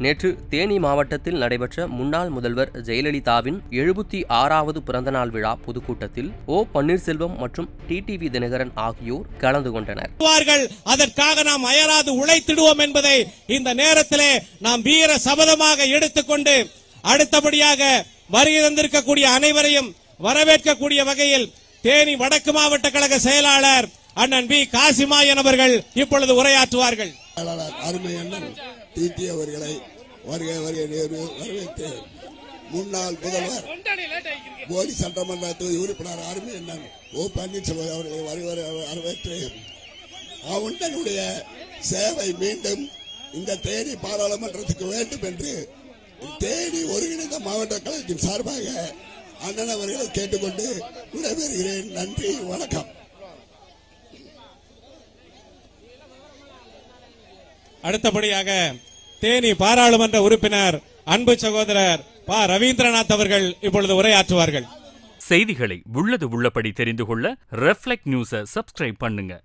நேற்று தேனி மாவட்டத்தில் நடைபெற்ற முன்னாள் முதல்வர் ஜெயலலிதாவின் 76வது பிறந்தநாள் விழா பொதுக்கூட்டத்தில் ஓ பன்னீர்செல்வம் மற்றும் டிடிவி தினகரன் ஆகியோர் கலந்து கொண்டனர். அதற்காக நாம் அயராது உழைத்திடுவோம் என்பதை இந்த நேரத்திலே நாம் வீர சபதமாக எடுத்துக்கொண்டு அடுத்தபடியாக வருகை தந்திருக்கக்கூடிய அனைவரையும் வரவேற்கக்கூடிய வகையில் தேனி வடக்கு மாவட்ட கழக செயலாளர் அண்ணன் வி காசிமாயன் அவர்கள் இப்பொழுது உரையாற்றுவார்கள். அருமை அண்ணன் டிடி அவர்களை வரவேற்று முன்னாள் முதல்வர் போடி சட்டமன்ற தொகுதி உறுப்பினர் அருமை அண்ணன் ஓ பன்னீர்செல்வம் அவர்களை வரவேற்று அவனுடைய சேவை மீண்டும் இந்த தேனி பாராளுமன்றத்துக்கு வேண்டும் என்று தேனி ஒருங்கிணைந்த மாவட்ட கழகத்தின் சார்பாக அண்ணன் அவர்களை கேட்டுக்கொண்டு விடைபெறுகிறேன். நன்றி, வணக்கம். அடுத்தபடியாக தேனி பாராளுமன்ற உறுப்பினர் அன்பு சகோதரர் ப. ரவீந்திரநாத் அவர்கள் இப்பொழுது உரையாற்றுவார்கள். செய்திகளை உள்ளது உள்ளபடி தெரிந்து கொள்ள ரெஃப்ளெக்ட் நியூஸை சப்ஸ்கிரைப் பண்ணுங்க.